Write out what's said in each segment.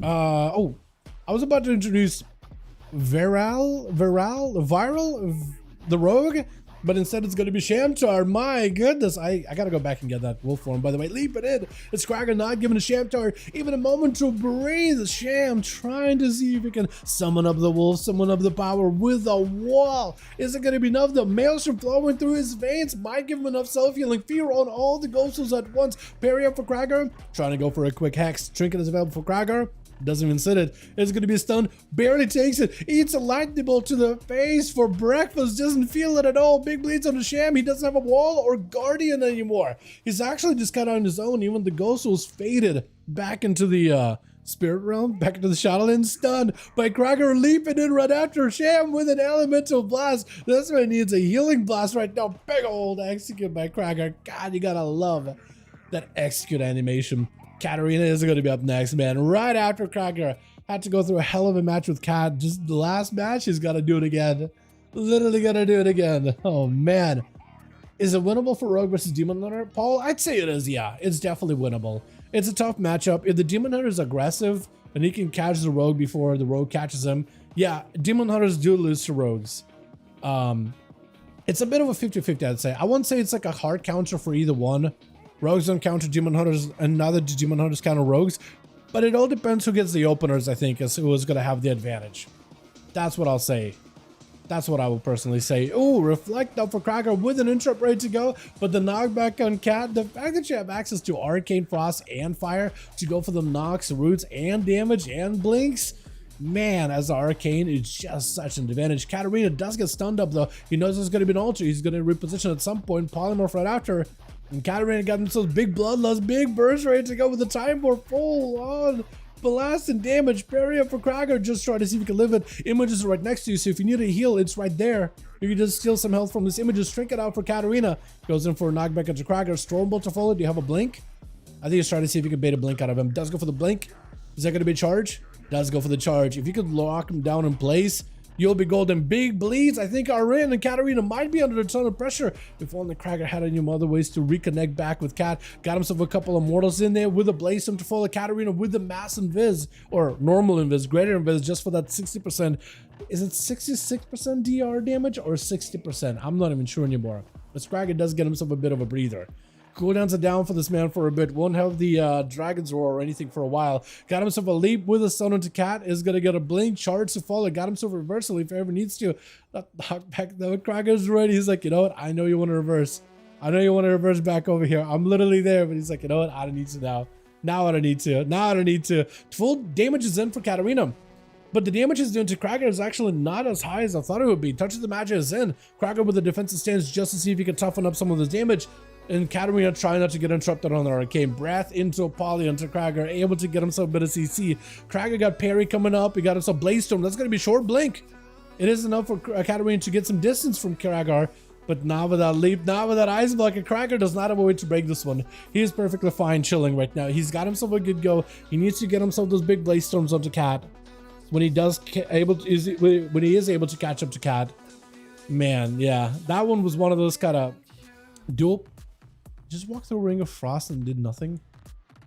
Oh, I was about to introduce Viral, the rogue, but instead it's going to be Shamtar. My goodness, I gotta go back and get that wolf form. By the way, leap it in. It's Krager not giving a Shamtar even a moment to breathe. Sham trying to see if he can summon up the wolf, summon up the power with a wall. Is it going to be enough? The maelstrom flowing through his veins might give him enough self-healing. Fear on all the ghosts at once. Parry up for Krager, trying to go for a quick hex. Trinket is available for Krager. Doesn't even sit it. It's going to be stunned. Barely takes it. Eats a lightning bolt to the face for breakfast. Doesn't feel it at all. Big bleeds on the Sham. He doesn't have a wall or guardian anymore. He's actually just kind of on his own. Even the ghost was faded back into the spirit realm, back into the Shadowlands. Stunned by Krager, leaping in right after Sham with an elemental blast. This one needs a healing blast right now. Big old execute by Krager. God, you gotta love that execute animation. Katarina is going to be up next, man. Right after Krager had to go through a hell of a match with Kat. Just the last match, he's got to do it again. Literally got to do it again. Oh, man. Is it winnable for Rogue versus Demon Hunter? Paul, I'd say it is, yeah. It's definitely winnable. It's a tough matchup. If the Demon Hunter is aggressive and he can catch the Rogue before the Rogue catches him, yeah, Demon Hunters do lose to Rogues. It's a bit of a 50-50, I'd say. I wouldn't say it's like a hard counter for either one. Rogues don't counter Demon Hunters, and neither do Demon Hunters counter Rogues. But it all depends who gets the openers, I think, is who is going to have the advantage. That's what I'll say. That's what I will personally say. Oh, Reflect up for Krager with an interrupt ready to go. But the knockback on Cat, the fact that you have access to Arcane Frost and Fire to go for the knocks, roots, and damage, and blinks. Man, as the Arcane, it's just such an advantage. Katarina does get stunned up, though. He knows there's going to be an altar. He's going to reposition at some point. Polymorph right after. And Katarina got themselves big bloodlust, big burst ready to go with the time for full on blast and damage. Parry up for Krager, just trying to see if he can live it. Images are right next to you, so if you need a heal, it's right there. You can just steal some health from this images. Shrink it out for Katarina. Goes in for a knockback into Krager. Storm Bolt to follow. Do you have a blink? I think he's trying to see if he can bait a blink out of him. Does go for the blink. Is that going to be a charge? Does go for the charge. If you could lock him down in place, you'll be golden. Big bleeds. I think Arin and Katarina might be under a ton of pressure. If only Krager had any other ways to reconnect back with Kat. Got himself a couple of mortals in there with a blaze to follow Katarina with the mass invis, or normal invis, greater invis, just for that 60%. Is it 66% DR damage or 60%? I'm not even sure anymore. But Krager does get himself a bit of a breather. Cooldowns are down for this man for a bit. Won't have the Dragon's Roar or anything for a while. Got himself a leap with a stun onto Cat. Is going to get a blink charge to follow. Got himself a reversal if he ever needs to. Knock back though. Krager's ready. He's like, you know what? I know you want to reverse. I know you want to reverse back over here. I'm literally there. But he's like, you know what? I don't need to now. Now I don't need to. Now I don't need to. Full damage is in for Katarina. But the damage he's doing to Krager is actually not as high as I thought it would be. Touch of the Magic is in. Krager with the defensive stance just to see if he can toughen up some of this damage. And Katarina trying not to get interrupted on the Arcane. Breath into a poly onto Krager, able to get himself a bit of CC. Krager got parry coming up. He got himself Blaze Storm. That's going to be short blink. It is enough for Katarina to get some distance from Krager. But now with that leap, now with that Ice Block, and Krager does not have a way to break this one. He is perfectly fine chilling right now. He's got himself a good go. He needs to get himself those big Blaze Storms onto Cat. When he is able to catch up to Cat. Man, yeah. That one was one of those kind of dual. Just walked through a Ring of Frost and did nothing.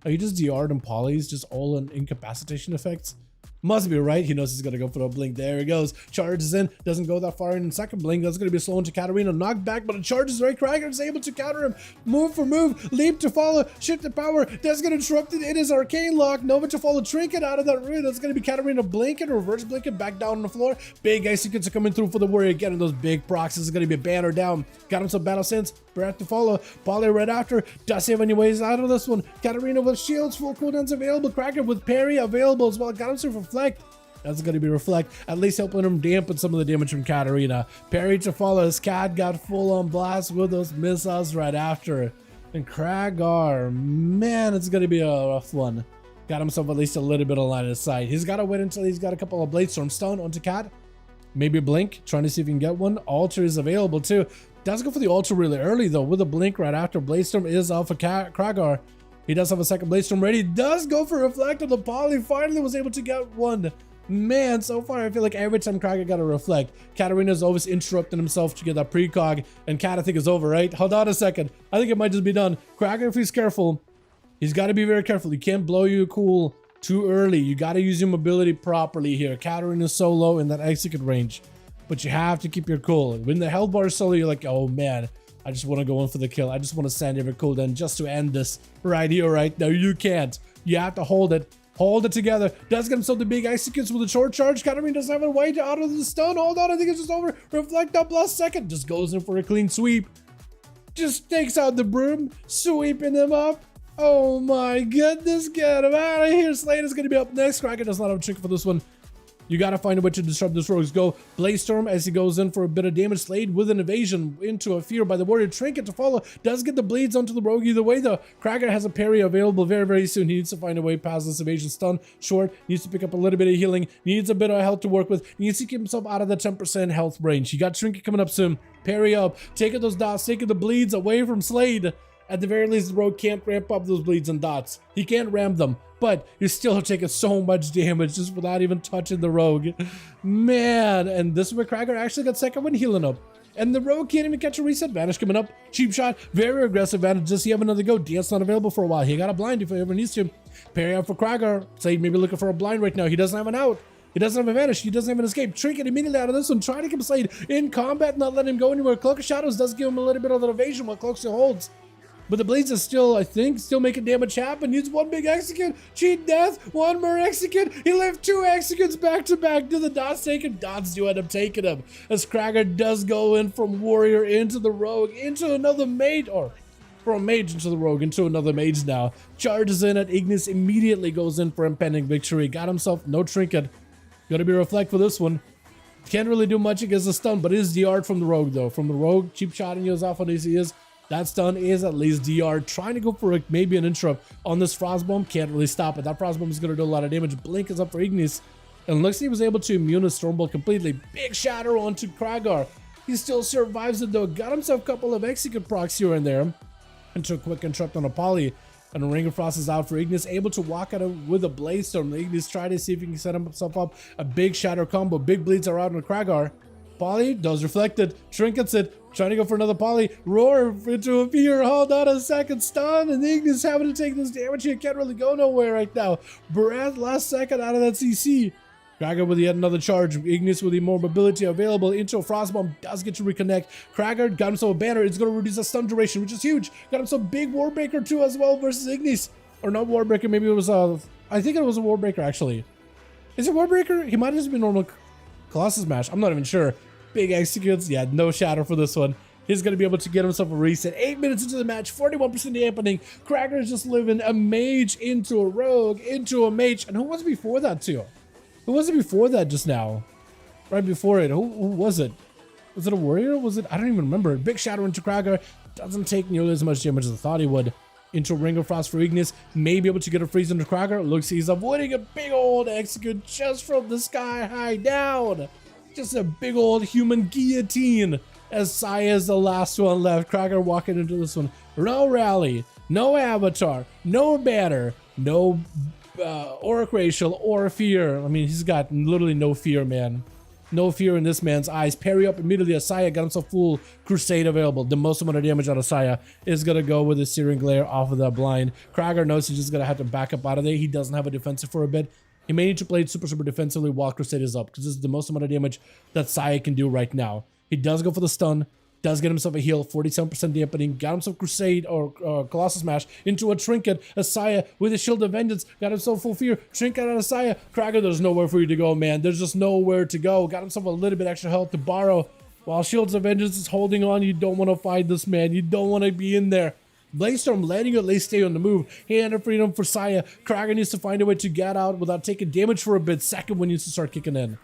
Are you just DR'd and polys, just all in incapacitation effects? Must be right. He knows he's gonna go for a blink. There he goes. Charges in. Doesn't go that far in second blink. That's gonna be slow into Katarina. Knocked back, but it charges right. Krager is able to counter him. Move for move. Leap to follow. Shift to power. That's gonna interrupt it. It is Arcane Lock. Nova to follow. Trinket out of that room. That's gonna be Katarina blinking. Reverse blinking. Back down on the floor. Big ice sequence are coming through for the warrior. Getting those big procs. This is gonna be a banner down. Got him some battle sense. Breath to follow. Poly right after. Does he have any ways out of this one? Katarina with shields. Full cooldowns available. Krager with parry available as well. Got him some reflect. That's going to be reflect, at least helping him dampen some of the damage from Katarina. Parry to follow. His Cat got full on blast with those missiles right after. And Krager, man, it's going to be a rough one. Got himself at least a little bit of line of sight. He's got to wait until he's got a couple of Blade Storm stun onto Cat. Maybe blink, trying to see if he can get one. Altar is available too. Does go for the altar really early though, with a blink right after. Blade Storm is off of Krager. He does have a second Blade Storm ready. Does go for reflect on the poly. Finally was able to get one. Man, so far I feel like every time Krager got a reflect, Katarina's always interrupting himself to get that precog, and Cat I think is over, right? Hold on a second. I think it might just be done. Krager, if he's careful, he's got to be very careful. He can't blow you cool Too early. You got to use your mobility properly here. Countering is so low in that execute range. But you have to keep your cool. When the health bar is so low, you're like, oh man, I just want to go in for the kill. I just want to send every cooldown just to end this right here, right now. You can't. You have to hold it. Hold it together. Does get himself the big executes with a short charge. Countering doesn't have a way to out of the stun. Hold on, I think it's just over. Reflect up last second. Just goes in for a clean sweep. Just takes out the broom. Sweeping him up. Oh my goodness, get him out of here. Slade is going to be up next. Kraken does not have a trick for this one. You got to find a way to disrupt this rogue's go. Blaze Storm as he goes in for a bit of damage. Slade with an evasion into a fear by the warrior. Trinket to follow. Does get the bleeds onto the rogue either way though. Kraken has a parry available very, very soon. He needs to find a way past this evasion stun. Short. Needs to pick up a little bit of healing. Needs a bit of health to work with. Needs to keep himself out of the 10% health range. He got Trinket coming up soon. Parry up. Taking those dots. Taking the bleeds away from Slade. At the very least, the rogue can't ramp up those bleeds and dots. He can't ram them, but you're still taking so much damage just without even touching the rogue. Man, and this is where Kraken actually got second one healing up. And the rogue can't even catch a reset. Vanish coming up. Cheap shot. Very aggressive Vanish. Does he have another go? Dance not available for a while. He got a blind if he ever needs to. Parry out for Kraken. Slade maybe looking for a blind right now. He doesn't have an out. He doesn't have a vanish. He doesn't have an escape. Trinket immediately out of this one. Trying to keep Slade in combat, not let him go anywhere. Cloak of Shadows does give him a little bit of an evasion while Cloak still holds. But the blades is still, I think, still making damage happen. Needs one big execute. Cheat death. One more execute. He left two executes back to back. Do the dots take him? Dots do end up taking him. As Kraken does go in from warrior into the rogue, into another mage, or from mage into the rogue, into another mage now. Charges in at Ignis, immediately goes in for impending victory. Got himself no trinket. Gotta be reflect for this one. Can't really do much against the stun, but it is DR'd from the rogue though. From the rogue, cheap shotting goes off on ACS. That stun is at least DR. Trying to go for maybe an interrupt on this Frostbomb. Can't really stop it. That Frostbomb is going to do a lot of damage. Blink is up for Ignis. And looks like he was able to immune a Stormbolt completely. Big shatter onto Kragar. He still survives it though. Got himself a couple of execute procs here and there. Into a quick interrupt on a poly. And a Ring of Frost is out for Ignis. Able to walk at him with a Blaze Storm. Ignis try to see if he can set himself up. A big shatter combo. Big bleeds are out on Kragar. Poly does reflected. Trinkets it. Trying to go for another poly. Roar into a fear. Hold on a second. Stun. And Ignis having to take this damage. He can't really go nowhere right now. Breath last second out of that CC. Kragar with yet another charge. Ignis with the more mobility available. Into a Frostbomb. Does get to reconnect. Kragar got himself a banner. It's going to reduce the stun duration, which is huge. Got himself a big Warbreaker too as well versus Ignis. Or not Warbreaker. Maybe it was I think it was a Warbreaker actually. Is it Warbreaker? He might have just been normal Colossus Smash. I'm not even sure. Big executes. Yeah, no shadow for this one. He's going to be able to get himself a reset. 8 minutes into the match, 41% dampening. Kragar is just living a mage into a rogue, into a mage. And who was it before that too? Who was it before that just now? Right before it. Who was it? Was it a warrior? Was it? I don't even remember. Big shadow into Kragar. Doesn't take nearly as much damage as I thought he would. Into a Ring of Frost for Ignis. May be able to get a freeze into Kragar. Looks, he's avoiding a big old execute just from the sky high down. Just a big old human guillotine as Saya is the last one left. Kragar walking into this one. No rally, no avatar, no banner, no auric racial or fear. I mean, he's got literally no fear, man. No fear in this man's eyes. Parry up immediately. Asaya got himself full crusade available. The most amount of damage on Asaya is going to go with a searing glare off of that blind. Kragar knows he's just going to have to back up out of there. He doesn't have a defensive for a bit. He may need to play it super defensively while Crusade is up, because this is the most amount of damage that Saya can do right now. He does go for the stun, does get himself a heal, 47% dampening, got himself Crusade or Colossus Smash into a Trinket. Asaya with a Shield of Vengeance, got himself full fear. Trinket out of Asaya. Kragar, there's nowhere for you to go, man. There's just nowhere to go. Got himself a little bit extra health to borrow. While Shields of Vengeance is holding on, you don't want to fight this man. You don't want to be in there. Blaze Storm letting you at least stay on the move. Hand of freedom for Saya. Kragar needs to find a way to get out without taking damage for a bit. Second one needs to start kicking in.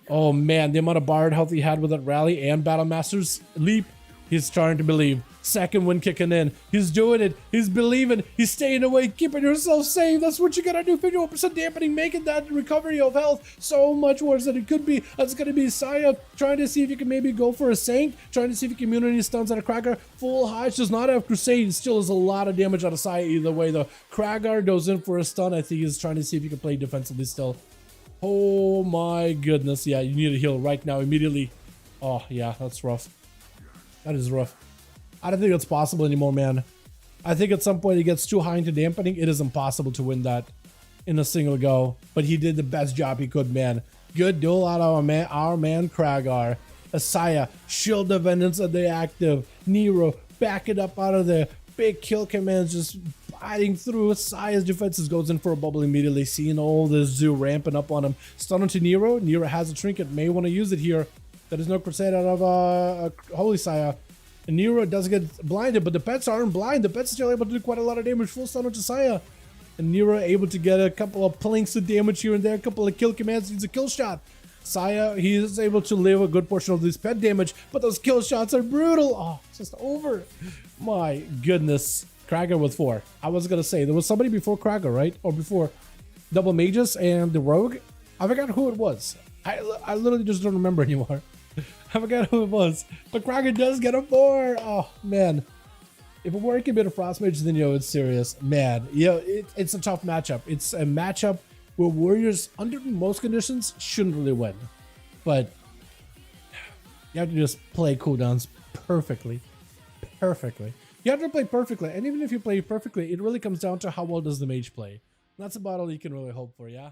Oh man, the amount of borrowed health he had with that rally and Battle Master's leap. He's starting to believe. Second one kicking in. He's doing it. He's believing. He's staying away, keeping yourself safe. That's what you gotta do. 51% dampening, making that recovery of health so much worse than it could be. That's gonna be Saya trying to see if he can maybe go for a Saint. Trying to see if he can immune any stuns out of Kragar. Full Hodge does not have Crusade. Still has a lot of damage out of Saya either way though. Kragar goes in for a stun. I think he's trying to see if he can play defensively still. Oh my goodness. Yeah, you need a heal right now immediately. Oh yeah, that's rough. That is rough. I don't think it's possible anymore, man. I think at some point it gets too high into dampening. It is impossible to win that. in a single go, but he did the best job he could, man. Good duel out of our man Kragar. Asaya, shield of vengeance at the active. Nero, back it up out of there. Big kill commands just biting through. Asaya's defenses goes in for a bubble immediately, seeing all this zoo ramping up on him. Stun onto Nero. Nero has a trinket, may want to use it here. That is no crusade out of Holy Saya. And Nero does get blinded, but the pets aren't blind. The pets are still able to do quite a lot of damage. Full stun onto Saya. And Nero able to get a couple of plinks of damage here and there. A couple of kill commands. Needs a kill shot. Saya, he is able to live a good portion of this pet damage, but those kill shots are brutal. Oh, it's just over. My goodness. Kragar with 4. I was going to say, there was somebody before Kragar, right? Or before Double Mages and the Rogue. I forgot who it was. I literally just don't remember anymore. I forgot who it was. But Kragar does get a 4. Oh, man. If it weren't a bit of Frost Mage, then, it's serious. Man, it's a tough matchup. It's a matchup where warriors, under most conditions, shouldn't really win. But you have to just play cooldowns perfectly. Perfectly. You have to play perfectly. And even if you play perfectly, it really comes down to how well does the mage play. That's about all you can really hope for, yeah?